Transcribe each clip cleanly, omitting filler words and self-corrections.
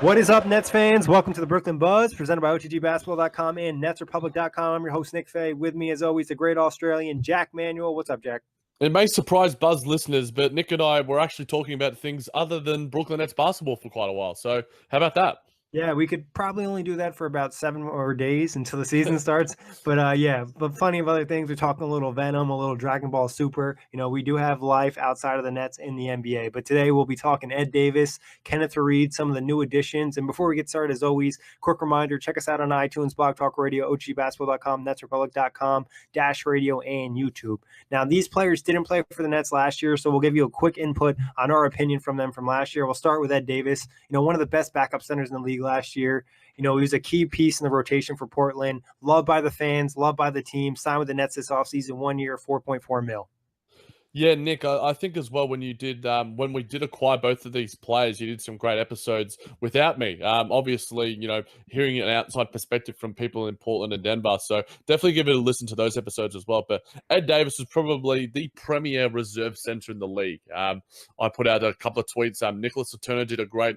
What is up, Nets fans? Welcome to the Brooklyn Buzz, presented by OTGBasketball.com and NetsRepublic.com. I'm your host, Nick Fay. With me, as always, the great Australian Jac Manuell. What's up, Jack? It may surprise Buzz listeners, but Nick and I were actually talking about things other than Brooklyn Nets basketball for quite a while. So how about that? Yeah, we could probably only do that for about 7 more days until the season starts. But plenty of other things. We're talking a little Venom, a little Dragon Ball Super. You know, we do have life outside of the Nets in the NBA. But today we'll be talking Ed Davis, Kenneth Faried, some of the new additions. And before we get started, as always, quick reminder, check us out on iTunes, Blog Talk Radio, OTGBasketball.com, NetsRepublic.com, Dash Radio, and YouTube. Now, these players didn't play for the Nets last year, so we'll give you a quick input on our opinion from them from last year. We'll start with Ed Davis, one of the best backup centers in the league last year. He was a key piece in the rotation for Portland, loved by the fans, loved by the team, signed with the Nets this offseason, 1 year, $4.4 million. Yeah, Nick, I think as well when we did acquire both of these players, you did some great episodes without me. Obviously, hearing an outside perspective from people in Portland and Denver. So definitely give it a listen to those episodes as well. But Ed Davis is probably the premier reserve center in the league. I put out a couple of tweets. Nicholas Turner did a great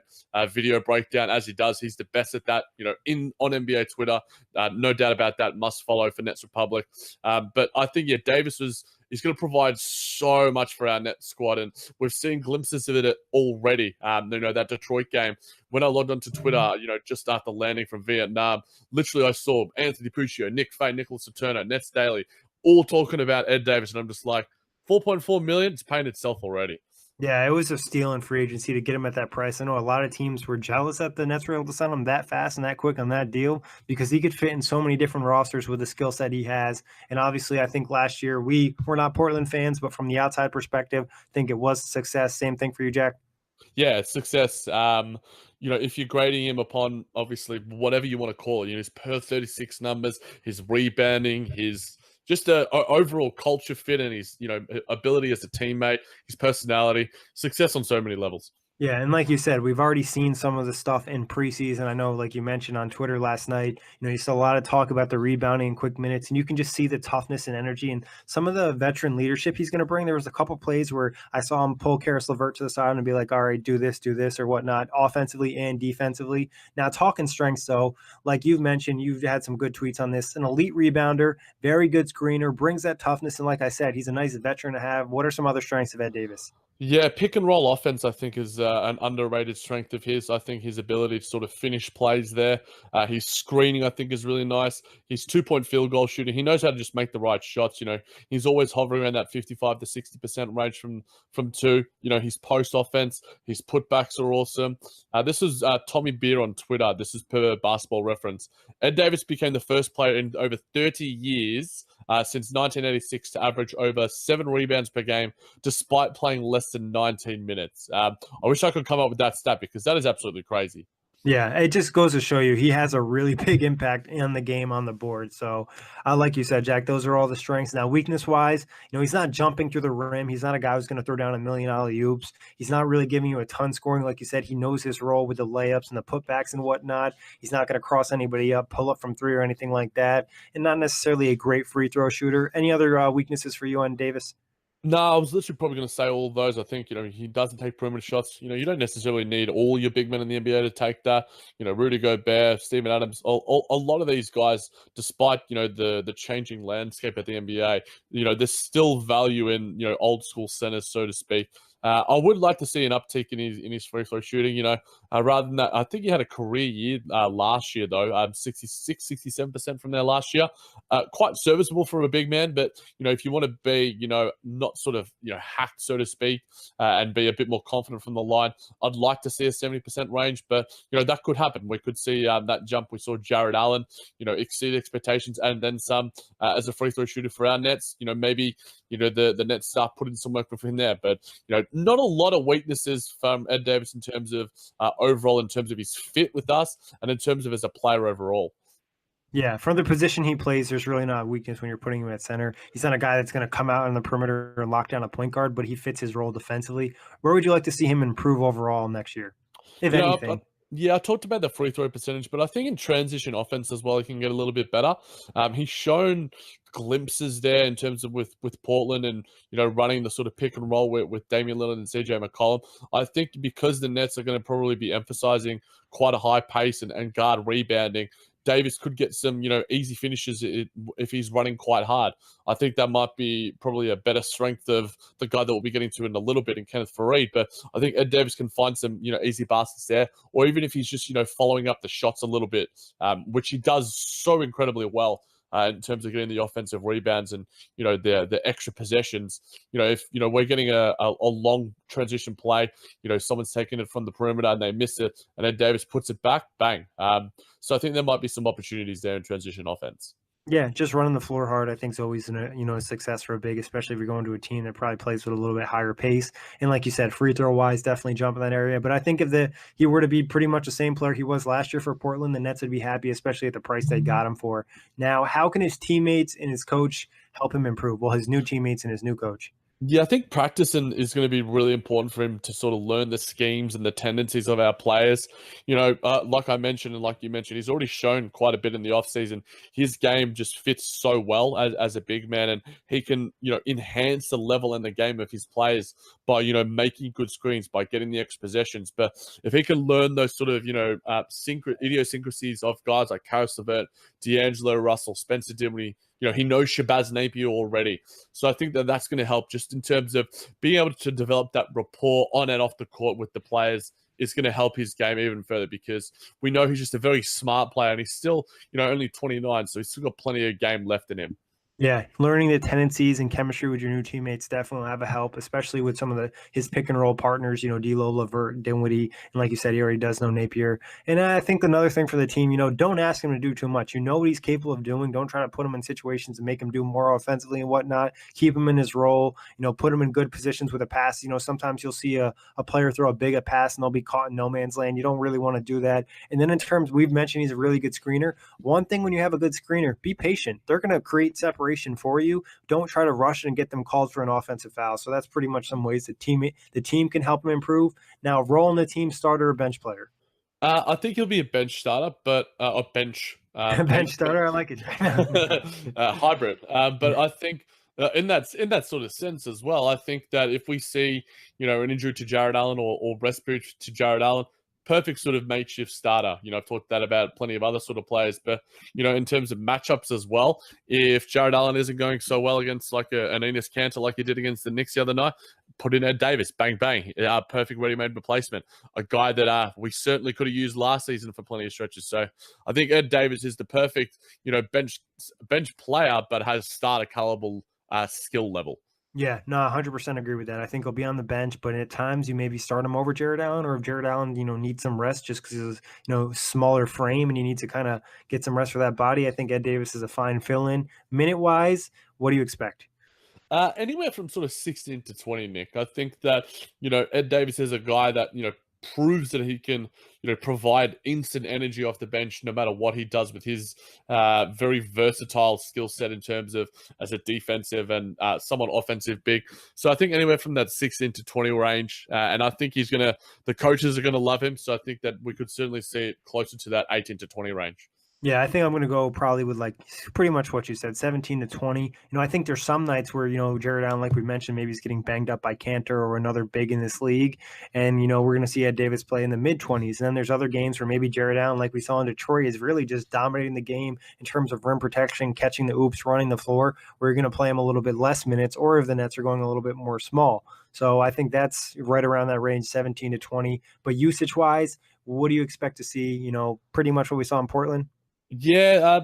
video breakdown, as he does. He's the best at that, on NBA Twitter. No doubt about that. Must follow for Nets Republic. But I think, Davis he's going to provide so much for our net squad, and we've seen glimpses of it already. That Detroit game, when I logged onto Twitter, just after landing from Vietnam, literally I saw Anthony Puccio, Nick Fay, Nicholas Turner, Nets Daily, all talking about Ed Davis, and I'm just like, 4.4 million, it's paying itself already. Yeah, it was a steal in free agency to get him at that price. I know a lot of teams were jealous that the Nets were able to sign him that fast and that quick on that deal because he could fit in so many different rosters with the skill set he has. And obviously, I think last year we're not Portland fans, but from the outside perspective, I think it was a success. Same thing for you, Jack. Yeah, success. If you're grading him upon obviously whatever you want to call it, his per 36 numbers, his rebounding, his just a overall culture fit, and his ability as a teammate, his personality, success on so many levels. Yeah, and like you said, we've already seen some of the stuff in preseason. I know, like you mentioned on Twitter last night, you saw a lot of talk about the rebounding and quick minutes, and you can just see the toughness and energy and some of the veteran leadership he's going to bring. There was a couple plays where I saw him pull Karis LeVert to the side and be like, all right, do this, or whatnot, offensively and defensively. Now, talking strengths, though, like you've mentioned, you've had some good tweets on this. An elite rebounder, very good screener, brings that toughness, and like I said, he's a nice veteran to have. What are some other strengths of Ed Davis? Yeah, pick and roll offense, I think, is an underrated strength of his. I think his ability to sort of finish plays there. His screening, I think, is really nice. His 2-point field goal shooting, he knows how to just make the right shots. He's always hovering around that 55 to 60% range from two. His post offense, his putbacks are awesome. This is Tommy Beer on Twitter. This is per Basketball Reference. Ed Davis became the first player in over 30 years since 1986 to average over 7 rebounds per game, despite playing less than 19 minutes. I wish I could come up with that stat because that is absolutely crazy. Yeah, it just goes to show you he has a really big impact in the game on the board. So, like you said, Jack, those are all the strengths. Now, weakness-wise, he's not jumping through the rim. He's not a guy who's going to throw down $1 million alley-oops. He's not really giving you a ton scoring. Like you said, he knows his role with the layups and the putbacks and whatnot. He's not going to cross anybody up, pull up from three or anything like that, and not necessarily a great free throw shooter. Any other weaknesses for you on Davis? No, I was literally probably going to say all of those. I think, he doesn't take perimeter shots. You don't necessarily need all your big men in the NBA to take that. Rudy Gobert, Steven Adams, a lot of these guys, despite, the changing landscape at the NBA, there's still value in, old school centers, so to speak. I would like to see an uptick in his free throw shooting, rather than that. I think he had a career year last year, though, 67% from there last year. Quite serviceable for a big man, but, if you want to be, not sort of, hacked, so to speak, and be a bit more confident from the line, I'd like to see a 70% range, but, that could happen. We could see that jump. We saw Jared Allen, exceed expectations and then some as a free throw shooter for our Nets. Maybe, the Nets start putting some work with him there, but, not a lot of weaknesses from Ed Davis in terms of overall, in terms of his fit with us and in terms of as a player overall. Yeah, from the position he plays, there's really not a weakness when you're putting him at center. He's not a guy that's going to come out on the perimeter and lock down a point guard, but he fits his role defensively. Where would you like to see him improve overall next year, if anything? Yeah, I talked about the free throw percentage, but I think in transition offense as well, he can get a little bit better. He's shown glimpses there in terms of with Portland and running the sort of pick and roll with Damian Lillard and CJ McCollum. I think because the Nets are going to probably be emphasizing quite a high pace and guard rebounding, Davis could get some easy finishes if he's running quite hard. I think that might be probably a better strength of the guy that we'll be getting to in a little bit in Kenneth Faried. But I think Ed Davis can find some easy baskets there, or even if he's just following up the shots a little bit, which he does so incredibly well. In terms of getting the offensive rebounds and the extra possessions, if we're getting a long transition play, someone's taking it from the perimeter and they miss it, and then Davis puts it back, bang. So I think there might be some opportunities there in transition offense. Yeah, just running the floor hard, I think, is always a success for a big, especially if you're going to a team that probably plays with a little bit higher pace. And like you said, free throw wise, definitely jump in that area. But I think if he were to be pretty much the same player he was last year for Portland, the Nets would be happy, especially at the price they got him for. Now, how can his teammates and his coach help him improve? Well, his new teammates and his new coach. Yeah, I think practicing is going to be really important for him to sort of learn the schemes and the tendencies of our players. Like I mentioned and like you mentioned, he's already shown quite a bit in the offseason. His game just fits so well as a big man, and he can, enhance the level in the game of his players by, making good screens, by getting the extra possessions. But if he can learn those sort of, idiosyncrasies of guys like Karis LeVert, D'Angelo Russell, Spencer Dinwiddie, he knows Shabazz Napier already. So I think that that's going to help just in terms of being able to develop that rapport on and off the court with the players is going to help his game even further, because we know he's just a very smart player and he's still, only 29. So he's still got plenty of game left in him. Yeah, learning the tendencies and chemistry with your new teammates definitely will have a help, especially with some of his pick and roll partners, D'Lo, LeVert, Dinwiddie, and like you said, he already does know Napier. And I think another thing for the team, don't ask him to do too much. You know what he's capable of doing. Don't try to put him in situations and make him do more offensively and whatnot. Keep him in his role. Put him in good positions with a pass. Sometimes you'll see a player throw a big pass and they'll be caught in no man's land. You don't really want to do that. And then in terms, we've mentioned he's a really good screener. One thing when you have a good screener, be patient. They're going to create separation for you. Don't try to rush and get them called for an offensive foul. So that's pretty much some ways the team can help him improve. Now, role in the team, starter or bench player? I think he'll be a bench starter, but a bench Bench starter, I like it. hybrid. But I think in that sort of sense as well, I think that if we see an injury to Jared Allen or rest period to Jared Allen, perfect sort of makeshift starter. I've talked that about plenty of other sort of players, but in terms of matchups as well, if Jared Allen isn't going so well against like an Enes Kanter like he did against the Knicks the other night, put in Ed Davis, bang bang, perfect ready-made replacement. A guy that we certainly could have used last season for plenty of stretches. So I think Ed Davis is the perfect bench player, but has starter caliber skill level. Yeah, no, 100% agree with that. I think he'll be on the bench, but at times you maybe start him over Jared Allen, or if Jared Allen, needs some rest just because he's, smaller frame and you need to kind of get some rest for that body. I think Ed Davis is a fine fill-in. Minute-wise, what do you expect? Anywhere from sort of 16 to 20, Nick. I think that, Ed Davis is a guy that, proves that he can, provide instant energy off the bench no matter what he does with his very versatile skill set in terms of as a defensive and somewhat offensive big. So I think anywhere from that 16 to 20 range. And I think the coaches are going to love him. So I think that we could certainly see it closer to that 18 to 20 range. Yeah, I think I'm going to go probably with like pretty much what you said, 17 to 20. I think there's some nights where, Jared Allen, like we mentioned, maybe he's getting banged up by Cantor or another big in this league. And, we're going to see Ed Davis play in the mid 20s. And then there's other games where maybe Jared Allen, like we saw in Detroit, is really just dominating the game in terms of rim protection, catching the oops, running the floor. We're going to play him a little bit less minutes, or if the Nets are going a little bit more small. So I think that's right around that range, 17 to 20. But usage wise, what do you expect to see? Pretty much what we saw in Portland. Yeah,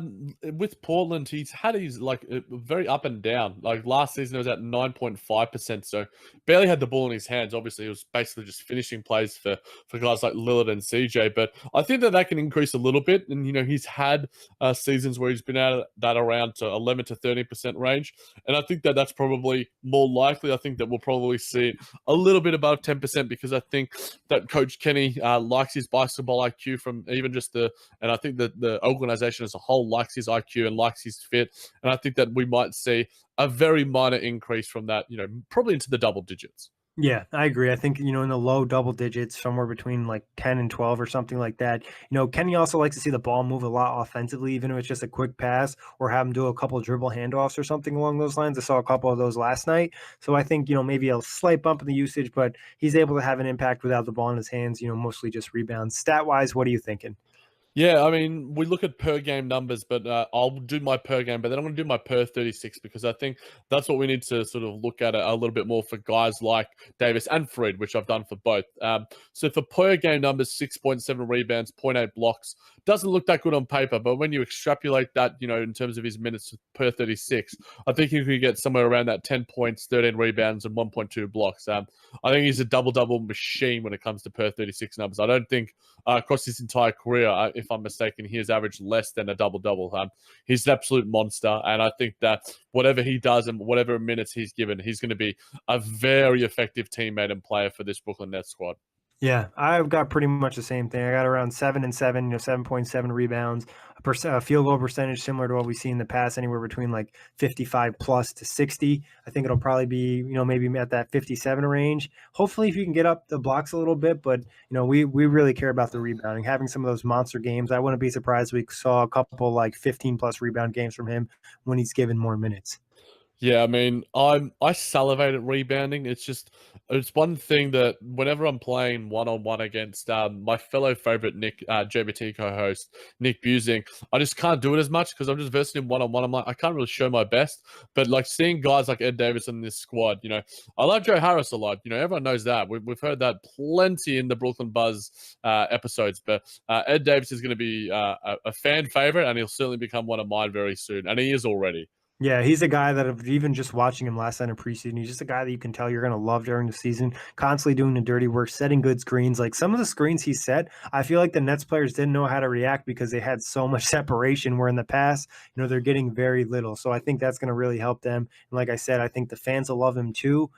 with Portland, he's had his like very up and down. Like last season, it was at 9.5%, so barely had the ball in his hands. Obviously, it was basically just finishing plays for guys like Lillard and CJ. But I think that can increase a little bit. And he's had seasons where he's been at that around to 11 to 30% range, and I think that that's probably more likely. I think that we'll probably see a little bit above 10% because I think that Coach Kenny likes his basketball IQ from even just and I think that the organization as a whole likes his IQ and likes his fit. And I think that we might see a very minor increase from that, probably into the double digits. Yeah, I agree. I think, in the low double digits, somewhere between like 10 and 12 or something like that. Kenny also likes to see the ball move a lot offensively, even if it's just a quick pass or have him do a couple dribble handoffs or something along those lines. I saw a couple of those last night. So I think, maybe a slight bump in the usage, but he's able to have an impact without the ball in his hands, mostly just rebounds. Stat wise, what are you thinking? Yeah, I mean, we look at per game numbers, but I'll do my per game, but then I'm going to do my per 36 because I think that's what we need to sort of look at a little bit more for guys like Davis and Fred, which I've done for both. So for per game numbers, 6.7 rebounds, zero point 0.8 blocks, doesn't look that good on paper, but when you extrapolate that, in terms of his minutes per 36, I think he could get somewhere around that 10 points, 13 rebounds, and 1.2 blocks. I think he's a double-double machine when it comes to per 36 numbers. I don't think across his entire career, if I'm mistaken, he has averaged less than a double double. He's an absolute monster, and I think that whatever he does and whatever minutes he's given, he's going to be a very effective teammate and player for this Brooklyn Nets squad. Yeah, I've got pretty much the same thing. I got around 7 and 7, 7.7 rebounds, a field goal percentage similar to what we see in the past, anywhere between like 55 plus to 60. I think it'll probably be, maybe at that 57 range. Hopefully, if you can get up the blocks a little bit, but we really care about the rebounding. Having some of those monster games, I wouldn't be surprised if we saw a couple like 15 plus rebound games from him when he's given more minutes. Yeah, I mean, I salivate at rebounding. It's one thing that whenever I'm playing one on one against my fellow favorite Nick JBT co-host Nick Busing, I just can't do it as much because I'm just versing him one on one. I'm like, I can't really show my best. But like seeing guys like Ed Davis in this squad, I love Joe Harris a lot. Everyone knows that. We've heard that plenty in the Brooklyn Buzz episodes. But Ed Davis is going to be a fan favorite, and he'll certainly become one of mine very soon, and he is already. Yeah, he's a guy that even just watching him last night in preseason, he's just a guy that you can tell you're going to love during the season, constantly doing the dirty work, setting good screens. Like some of the screens he set, I feel like the Nets players didn't know how to react because they had so much separation, where in the past, they're getting very little. So I think that's going to really help them. And like I said, I think the fans will love him too.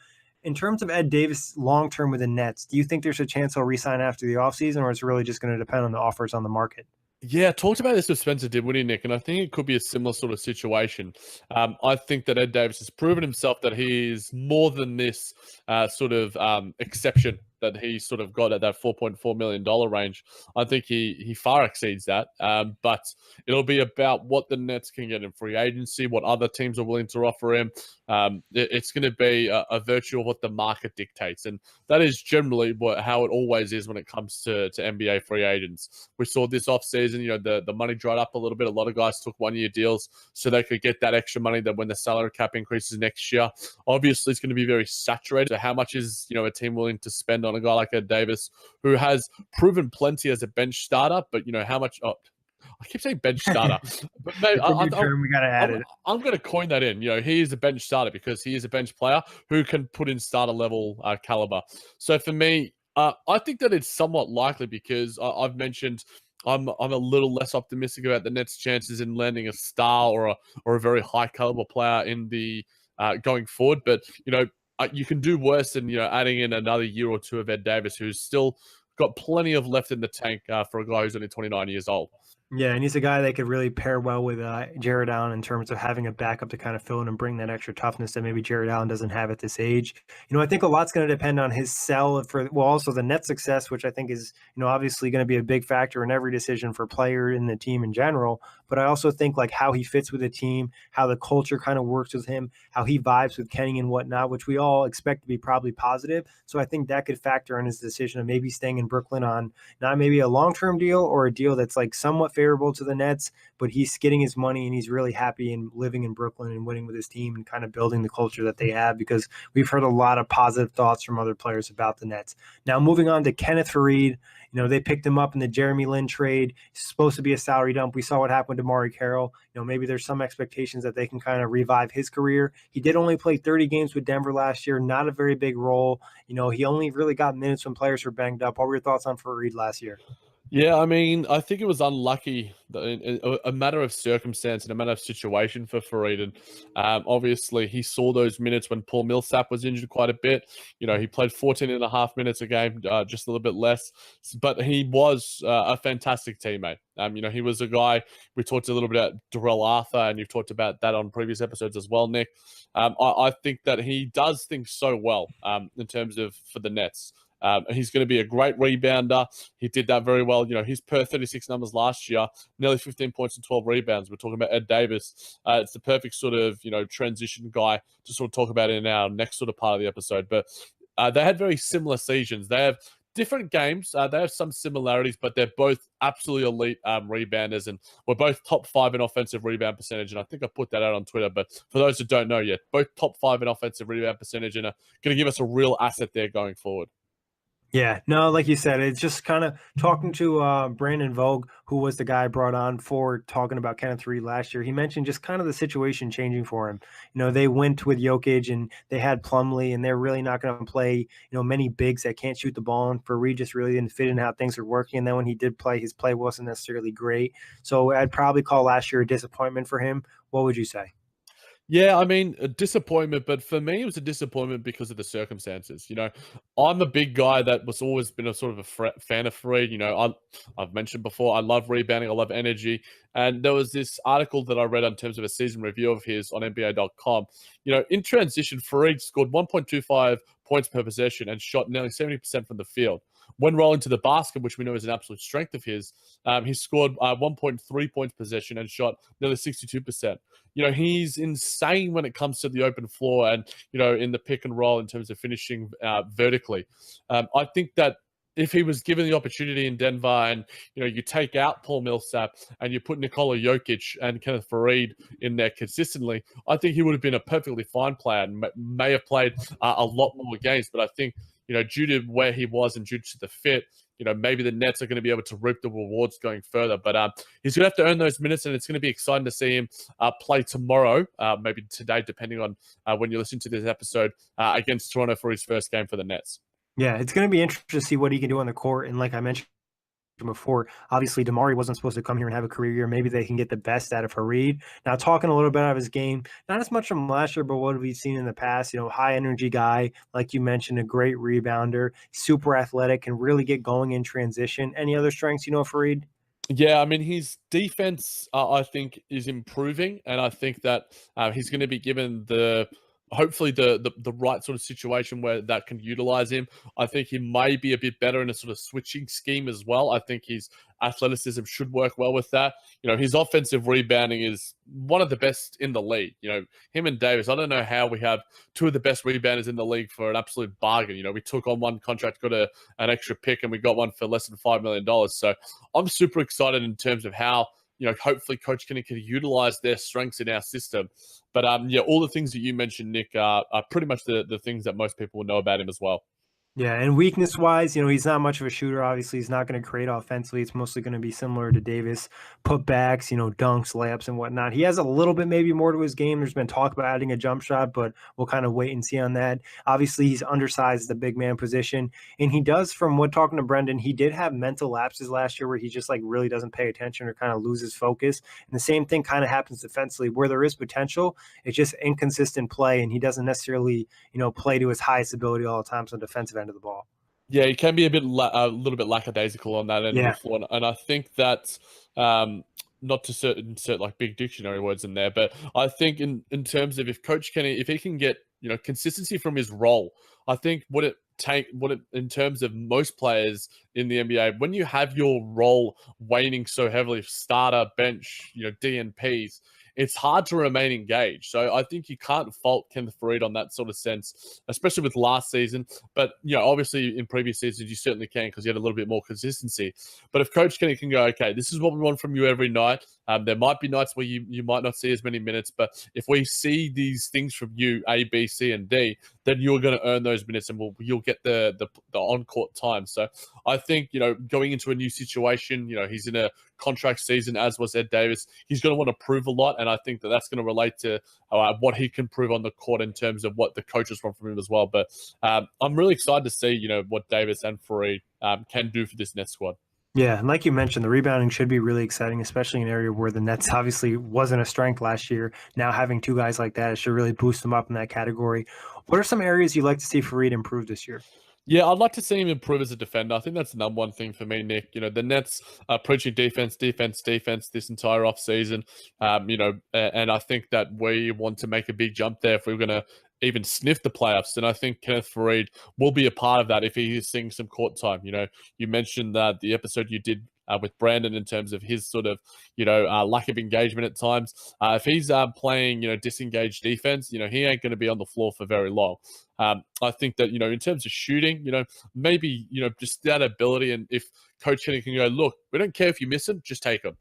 In terms of Ed Davis long term with the Nets, do you think there's a chance he'll resign after the offseason, or it's really just going to depend on the offers on the market? Yeah, talked about this with Spencer Dinwiddie, Nick, and I think it could be a similar sort of situation. I think that Ed Davis has proven himself that he is more than this sort of exception that he sort of got at that $4.4 million range. I think he far exceeds that. But it'll be about what the Nets can get in free agency, what other teams are willing to offer him. It's going to be a virtue of what the market dictates. And that is generally how it always is when it comes to NBA free agents. We saw this offseason, the money dried up a little bit. A lot of guys took 1-year deals so they could get that extra money that when the salary cap increases next year. Obviously, it's going to be very saturated. So how much is, a team willing to spend on a guy like Ed Davis, who has proven plenty as a bench starter, but, how much... Oh, I keep saying bench starter, but mate, We got to add it. I'm going to coin that in. He is a bench starter because he is a bench player who can put in starter level caliber. So for me, I think that it's somewhat likely because I've mentioned I'm a little less optimistic about the Nets' chances in landing a star or a very high caliber player in the going forward. But you can do worse than adding in another year or two of Ed Davis, who's still got plenty of left in the tank for a guy who's only 29 years old. Yeah, and he's a guy that could really pair well with Jared Allen in terms of having a backup to kind of fill in and bring that extra toughness that maybe Jared Allen doesn't have at this age. I think a lot's going to depend on his sell also the net success, which I think is, obviously going to be a big factor in every decision for player in the team in general. But I also think like how he fits with the team, how the culture kind of works with him, how he vibes with Kenny and whatnot, which we all expect to be probably positive. So I think that could factor in his decision of maybe staying in Brooklyn on not maybe a long-term deal or a deal that's like somewhat favorable to the Nets, but he's getting his money and he's really happy and living in Brooklyn and winning with his team and kind of building the culture that they have, because we've heard a lot of positive thoughts from other players about the Nets. Now, moving on to Kenneth Faried, they picked him up in the Jeremy Lin trade. He's supposed to be a salary dump. We saw what happened to Maury Carroll. Maybe there's some expectations that they can kind of revive his career. He did only play 30 games with Denver last year, not a very big role. He only really got minutes when players were banged up. What were your thoughts on Faried last year? Yeah, I mean, I think it was unlucky, a matter of circumstance and a matter of situation for Farid. And obviously, he saw those minutes when Paul Millsap was injured quite a bit. You know, he played 14 and a half minutes a game, just a little bit less, but he was a fantastic teammate. You know, he was a guy, we talked a little bit about Darrell Arthur, and you've talked about that on previous episodes as well, Nick. I think that he does things so well in terms of for the Nets. He's going to be a great rebounder. He did that very well. You know, his per 36 numbers last year, nearly 15 points and 12 rebounds. We're talking about Ed Davis. It's the perfect sort of, you know, transition guy to sort of talk about in our next sort of part of the episode. But they had very similar seasons. They have different games. They have some similarities, but they're both absolutely elite rebounders, and we're both top 5 in offensive rebound percentage. And I think I put that out on Twitter. But for those who don't know yet, both top 5 in offensive rebound percentage, and are going to give us a real asset there going forward. Yeah, no, like you said, it's just kind of talking to Brandon Vogue, who was the guy brought on for talking about Kenneth Faried last year. He mentioned just kind of the situation changing for him. You know, they went with Jokic and they had Plumlee, and they're really not going to play, you know, many bigs that can't shoot the ball. And Faried just really didn't fit in how things are working. And then when he did play, his play wasn't necessarily great. So I'd probably call last year a disappointment for him. What would you say? Yeah, I mean, a disappointment, but for me, it was a disappointment because of the circumstances. You know, I'm a big guy that was always been a sort of a fan of Fred. You know, I've mentioned before, I love rebounding, I love energy. And there was this article that I read in terms of a season review of his on NBA.com. You know, in transition, Farid scored 1.25 points per possession and shot nearly 70% from the field. When rolling to the basket, which we know is an absolute strength of his, he scored 1.3 points possession and shot nearly 62%. You know, he's insane when it comes to the open floor and, you know, in the pick and roll in terms of finishing vertically. I think that if he was given the opportunity in Denver and, you know, you take out Paul Millsap and you put Nikola Jokic and Kenneth Faried in there consistently, I think he would have been a perfectly fine player and may have played a lot more games. But I think, you know, due to where he was and due to the fit, you know, maybe the Nets are going to be able to reap the rewards going further. But he's going to have to earn those minutes, and it's going to be exciting to see him play tomorrow, maybe today, depending on when you listen to this episode, against Toronto for his first game for the Nets. Yeah, it's going to be interesting to see what he can do on the court. And like I mentioned before, obviously Damari wasn't supposed to come here and have a career year. Maybe they can get the best out of Faried. Now, talking a little bit out of his game, not as much from last year, but what we've seen in the past. You know, high energy guy, like you mentioned, a great rebounder, super athletic, can really get going in transition. Any other strengths you know, Faried? Yeah, I mean, his defense, I think, is improving, and I think that he's going to be given hopefully the right sort of situation where that can utilize him. I think he may be a bit better in a sort of switching scheme as well. I think his athleticism should work well with that. You know, his offensive rebounding is one of the best in the league. You know, him and Davis. I don't know how we have two of the best rebounders in the league for an absolute bargain. You know, we took on one contract, got an extra pick, and we got one for less than $5 million. So I'm super excited in terms of how, you know, hopefully Coach Kenny can utilize their strengths in our system. But yeah, all the things that you mentioned, Nick, are pretty much the things that most people will know about him as well. Yeah, and weakness-wise, you know, he's not much of a shooter. Obviously, he's not going to create offensively. It's mostly going to be similar to Davis, putbacks, you know, dunks, layups, and whatnot. He has a little bit maybe more to his game. There's been talk about adding a jump shot, but we'll kind of wait and see on that. Obviously, he's undersized at the big man position, and he does, from what talking to Brendan, he did have mental lapses last year where he just like really doesn't pay attention or kind of loses focus. And the same thing kind of happens defensively where there is potential. It's just inconsistent play, and he doesn't necessarily, you know, play to his highest ability all the time on the defensive end of the ball. Yeah, he can be a little bit lackadaisical on that end of Yeah. the floor, and I think that not to insert like big dictionary words in there, but I think in terms of if Coach Kenny, if he can get, you know, consistency from his role, I think in terms of most players in the NBA, when you have your role waning so heavily, starter, bench, you know, DNPs, it's hard to remain engaged. So I think you can't fault Kenneth Faried on that sort of sense, especially with last season. But, you know, obviously in previous seasons, you certainly can because you had a little bit more consistency. But if Coach Kenny can go, okay, this is what we want from you every night. There might be nights where you might not see as many minutes, but if we see these things from you, A, B, C, and D, then you're going to earn those minutes and you'll get the on-court time. So I think, you know, going into a new situation, you know, he's in a contract season, as was Ed Davis. He's going to want to prove a lot, and I think that that's going to relate to what he can prove on the court in terms of what the coaches want from him as well. But I'm really excited to see, you know, what Davis and Faried can do for this Nets squad. Yeah, and like you mentioned, the rebounding should be really exciting, especially in an area where the Nets obviously wasn't a strength last year. Now having two guys like that, it should really boost them up in that category. What are some areas you'd like to see Fareed improve this year? Yeah, I'd like to see him improve as a defender. I think that's the number one thing for me, Nick. The Nets are preaching defense, defense, defense this entire offseason. And I think that we want to make a big jump there if we're going to even sniff the playoffs. And I think Kenneth Faried will be a part of that if he is seeing some court time. You mentioned that the episode you did with Brandon in terms of his sort of, lack of engagement at times. If he's playing, disengaged defense, he ain't going to be on the floor for very long. I think that, in terms of shooting, maybe, just that ability. And if Coach Henry can go, look, we don't care if you miss him, just take him,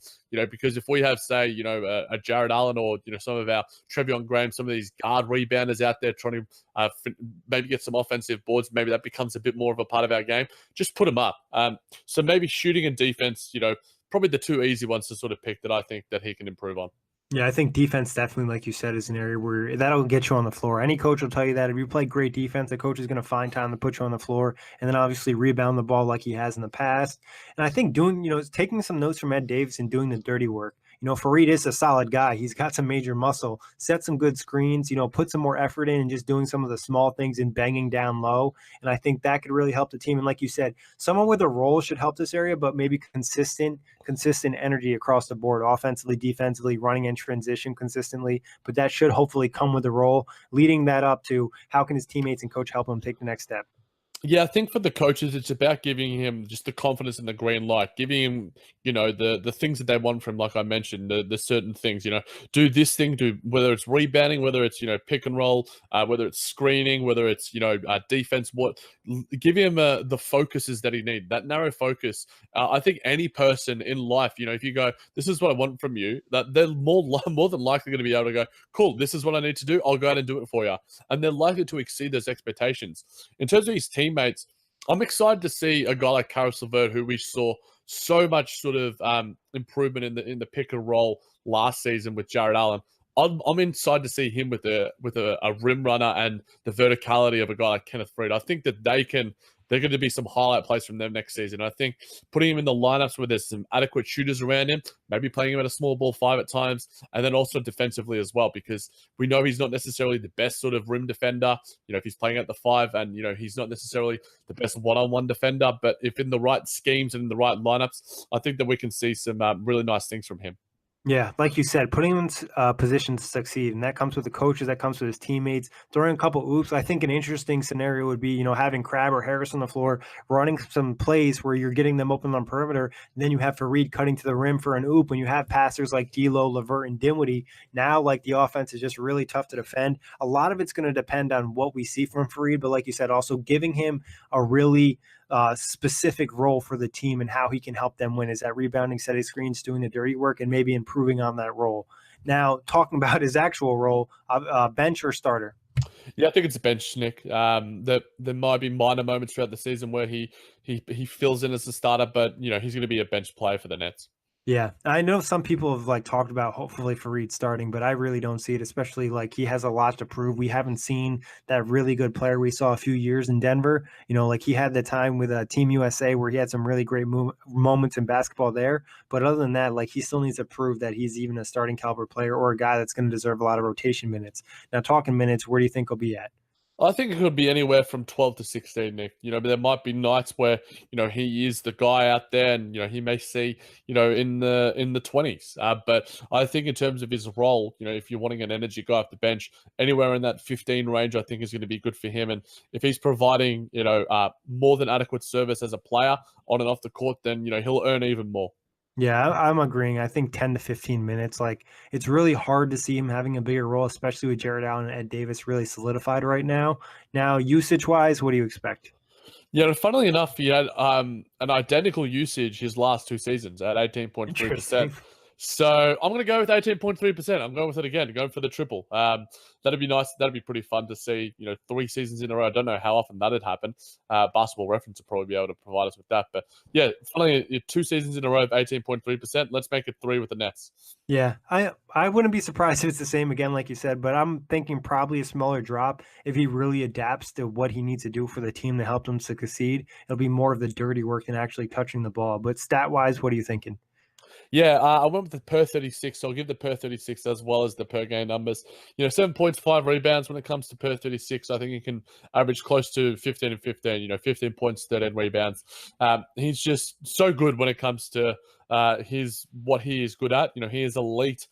because if we have, say, a Jared Allen or, some of our Trevion Graham, some of these guard rebounders out there trying to maybe get some offensive boards, maybe that becomes a bit more of a part of our game, just put them up. So maybe shooting and defense, probably the two easy ones to sort of pick that I think that he can improve on. Yeah, I think defense definitely, like you said, is an area where that'll get you on the floor. Any coach will tell you that if you play great defense, the coach is going to find time to put you on the floor and then obviously rebound the ball like he has in the past. And I think doing, taking some notes from Ed Davis and doing the dirty work. Fareed is a solid guy. He's got some major muscle, set some good screens, put some more effort in and just doing some of the small things and banging down low. And I think that could really help the team. And like you said, someone with a role should help this area, but maybe consistent energy across the board, offensively, defensively, running in transition consistently. But that should hopefully come with the role, leading that up to how can his teammates and coach help him take the next step. Yeah, I think for the coaches, it's about giving him just the confidence and the green light, giving him, the things that they want from, like I mentioned, the certain things, do this thing, do whether it's rebounding, whether it's, pick and roll, whether it's screening, whether it's, defense, give him the focuses that he needs, that narrow focus. I think any person in life, if you go, this is what I want from you, that they're more than likely going to be able to go, cool, this is what I need to do. I'll go out and do it for you. And they're likely to exceed those expectations. In terms of his teammates, I'm excited to see a guy like Karis LeVert, who we saw so much sort of improvement in the pick and roll last season with Jared Allen. I'm excited to see him with a rim runner and the verticality of a guy like Kenneth Faried. I think that they're going to be some highlight plays from them next season. I think putting him in the lineups where there's some adequate shooters around him, maybe playing him at a small ball five at times, and then also defensively as well, because we know he's not necessarily the best sort of rim defender, if he's playing at the five, and, he's not necessarily the best one-on-one defender, but if in the right schemes and in the right lineups, I think that we can see some really nice things from him. Yeah, like you said, putting him in position to succeed, and that comes with the coaches, that comes with his teammates. Throwing a couple oops, I think an interesting scenario would be, having Crab or Harris on the floor, running some plays where you're getting them open on perimeter. Then you have Fareed cutting to the rim for an oop. When you have passers like D'Lo, LeVert, and Dinwiddie, now like the offense is just really tough to defend. A lot of it's going to depend on what we see from Fareed, but like you said, also giving him a really specific role for the team and how he can help them win. Is that rebounding, setting screens, doing the dirty work, and maybe improving on that role. Now, talking about his actual role, bench or starter? Yeah, I think it's a bench, Nick. There might be minor moments throughout the season where he fills in as a starter, but he's going to be a bench player for the Nets. Yeah, I know some people have talked about hopefully Fareed starting, but I really don't see it, especially he has a lot to prove. We haven't seen that really good player we saw a few years in Denver. He had the time with Team USA where he had some really great moments in basketball there. But other than that, he still needs to prove that he's even a starting caliber player or a guy that's going to deserve a lot of rotation minutes. Now, talking minutes, where do you think he'll be at? I think it could be anywhere from 12 to 16, Nick. But there might be nights where, he is the guy out there and, he may see, in the 20s. But I think in terms of his role, if you're wanting an energy guy off the bench, anywhere in that 15 range, I think is going to be good for him. And if he's providing, more than adequate service as a player on and off the court, then, he'll earn even more. Yeah, I'm agreeing. I think 10 to 15 minutes. It's really hard to see him having a bigger role, especially with Jared Allen and Ed Davis really solidified right now. Now, usage-wise, what do you expect? Yeah, and funnily enough, he had an identical usage his last two seasons at 18.3%. So I'm going to go with 18.3%. I'm going with it again, going for the triple. That'd be nice. That'd be pretty fun to see, 3 seasons in a row. I don't know how often that'd happen. Basketball Reference would probably be able to provide us with that. But yeah, finally, 2 seasons in a row of 18.3%. Let's make it 3 with the Nets. Yeah, I wouldn't be surprised if it's the same again, like you said, but I'm thinking probably a smaller drop if he really adapts to what he needs to do for the team to help them succeed. It'll be more of the dirty work than actually touching the ball. But stat wise, what are you thinking? Yeah, I went with the per 36, so I'll give the per 36 as well as the per game numbers. 7 points, 5 rebounds when it comes to per 36. I think he can average close to 15 and 15, 15 points, 13 rebounds. He's just so good when it comes to what he is good at. He is elite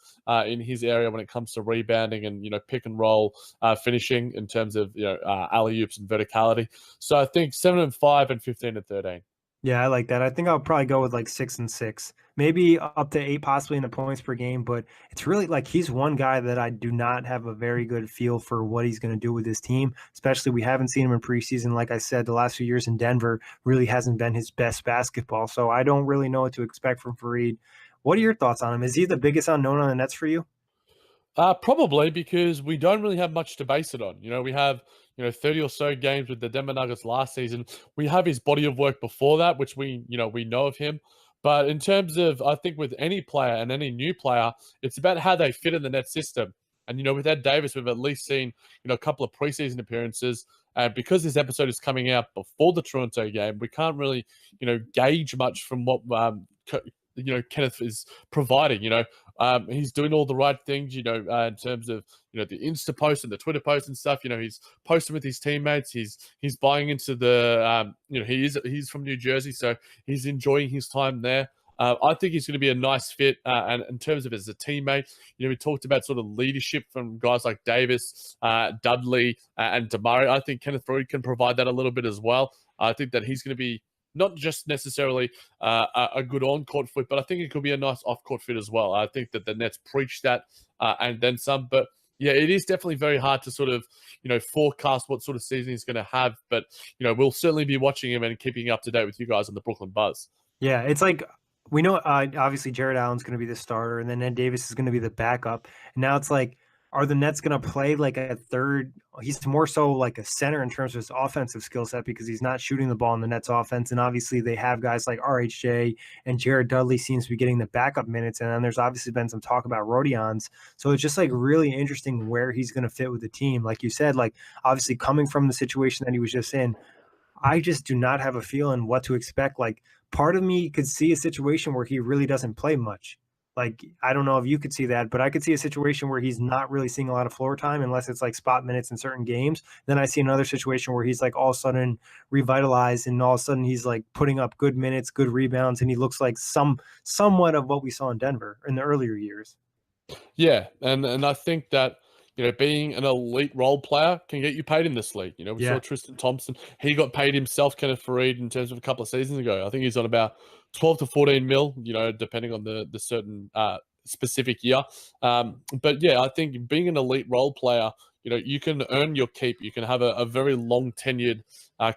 in his area when it comes to rebounding and, pick and roll finishing in terms of, alley oops and verticality. So I think 7 and 5 and 15 and 13. Yeah, I like that. I think I'll probably go with like 6 and 6, maybe up to 8, possibly in the points per game. But it's really like he's one guy that I do not have a very good feel for what he's going to do with his team. Especially we haven't seen him in preseason. Like I said, the last few years in Denver really hasn't been his best basketball. So I don't really know what to expect from Fareed. What are your thoughts on him? Is he the biggest unknown on the Nets for you? Probably because we don't really have much to base it on. We have, 30 or so games with the Denver Nuggets last season. We have his body of work before that, which we know of him. But in terms of, I think with any player and any new player, it's about how they fit in the net system. And, with Ed Davis, we've at least seen, a couple of preseason appearances. And because this episode is coming out before the Toronto game, we can't really, gauge much from what, Kenneth is providing. He's doing all the right things, in terms of, the Insta post and the Twitter post and stuff. He's posting with his teammates. He's buying into the, he's from New Jersey, so he's enjoying his time there. I think he's going to be a nice fit, and in terms of as a teammate, we talked about sort of leadership from guys like Davis, Dudley, and Damari. I think Kenneth Faried can provide that a little bit as well. I think that he's going to be not just necessarily a good on-court fit, but I think it could be a nice off-court fit as well. I think that the Nets preach that and then some. But yeah, it is definitely very hard to sort of, forecast what sort of season he's going to have. But, we'll certainly be watching him and keeping up to date with you guys on the Brooklyn Buzz. Yeah, it's like we know obviously Jared Allen's going to be the starter, and then Ed Davis is going to be the backup. And now it's like, are the Nets going to play like a third? He's more so like a center in terms of his offensive skill set because he's not shooting the ball in the Nets offense. And obviously they have guys like RHJ and Jared Dudley seems to be getting the backup minutes. And then there's obviously been some talk about Rodions. So it's just like really interesting where he's going to fit with the team. Like you said, like obviously coming from the situation that he was just in, I just do not have a feeling what to expect. Like part of me could see a situation where he really doesn't play much. Like, I don't know if you could see that, but I could see a situation where he's not really seeing a lot of floor time unless it's like spot minutes in certain games. Then I see another situation where he's like all of a sudden revitalized and all of a sudden he's like putting up good minutes, good rebounds, and he looks like somewhat of what we saw in Denver in the earlier years. Yeah, and I think that being an elite role player can get you paid in this league. We saw Yeah. Tristan Thompson; he got paid himself, Kenneth Faried, in terms of a couple of seasons ago. I think he's on about 12 to 14 mil. Depending on the certain specific year. But yeah, I think being an elite role player, you can earn your keep. You can have a very long tenured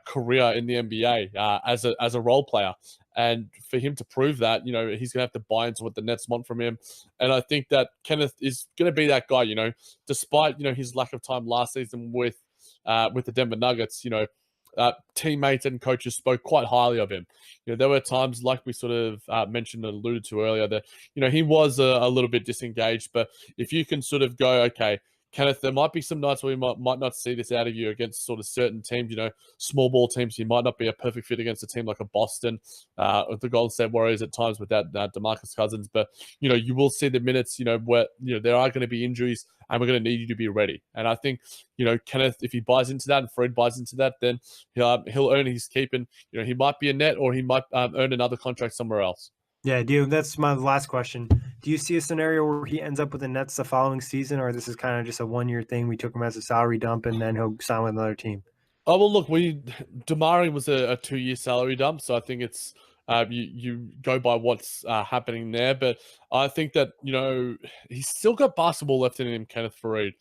career in the NBA as a role player. And for him to prove that, he's going to have to buy into what the Nets want from him. And I think that Kenneth is going to be that guy, despite, his lack of time last season with the Denver Nuggets, teammates and coaches spoke quite highly of him. There were times, like we sort of mentioned and alluded to earlier, that, he was a little bit disengaged. But if you can sort of go, okay, Kenneth, there might be some nights where we might not see this out of you against sort of certain teams, small ball teams. You might not be a perfect fit against a team like a Boston, or the Golden State Warriors at times with that DeMarcus Cousins. But, you will see the minutes, where, there are going to be injuries and we're going to need you to be ready. And I think, Kenneth, if he buys into that and Fred buys into that, then he'll earn his keep. And, he might be a net or he might earn another contract somewhere else. Yeah, dude, that's my last question. Do you see a scenario where he ends up with the Nets the following season, or this is kind of just a one-year thing? We took him as a salary dump, and then he'll sign with another team. Oh well, look, Damari was a 2-year salary dump, so I think it's you go by what's happening there. But I think that he's still got basketball left in him, Kenneth Faried.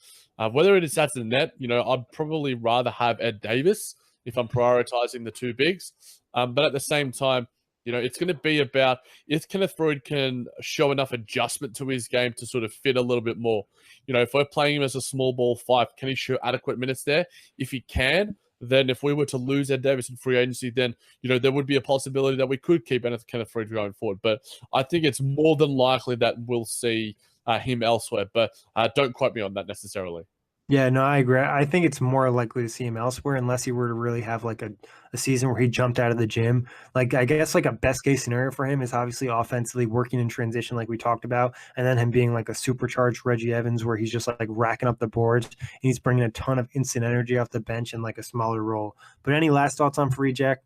Whether it is at the net, I'd probably rather have Ed Davis if I'm prioritizing the two bigs. But at the same time, It's going to be about if Kenneth Faried can show enough adjustment to his game to sort of fit a little bit more. If we're playing him as a small ball five, can he show adequate minutes there? If he can, then if we were to lose Ed Davis in free agency, then there would be a possibility that we could keep Kenneth Faried going forward. But I think it's more than likely that we'll see him elsewhere. But don't quote me on that necessarily. Yeah, no, I agree. I think it's more likely to see him elsewhere unless he were to really have like a season where he jumped out of the gym. Like, I guess like a best case scenario for him is obviously offensively working in transition, like we talked about, and then him being like a supercharged Reggie Evans where he's just like racking up the boards and he's bringing a ton of instant energy off the bench in like a smaller role. But any last thoughts on Faried, Jac?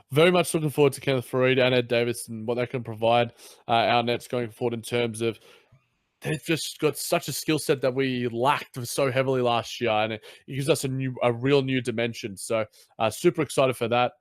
Very much looking forward to Kenneth Faried and Ed Davis and what they can provide our Nets going forward in terms of they've just got such a skill set that we lacked so heavily last year, and it gives us a real new dimension. So super excited for that.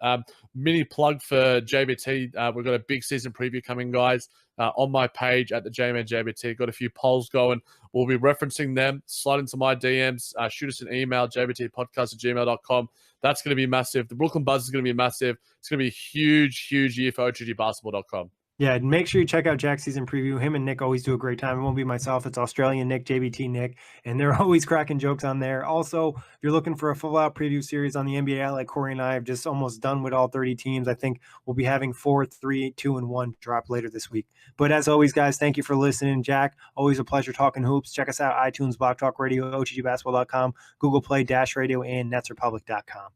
Mini plug for JBT. We've got a big season preview coming, guys, on my page at the JMan JBT. Got a few polls going. We'll be referencing them. Slide into my DMs. Shoot us an email, jbtpodcast@gmail.com. That's going to be massive. The Brooklyn Buzz is going to be massive. It's going to be a huge, huge year for OTGbasketball.com. Yeah, make sure you check out Jac's season preview. Him and Nick always do a great time. It won't be myself. It's Australian Nick, JBT Nick, and they're always cracking jokes on there. Also, if you're looking for a full-out preview series on the NBA, like Corey and I have just almost done with all 30 teams, I think we'll be having 4, 3, 2, and 1 drop later this week. But as always, guys, thank you for listening. Jac, always a pleasure talking hoops. Check us out, iTunes, Block Talk Radio, OTGbasketball.com, Google Play, Dash Radio, and NetsRepublic.com.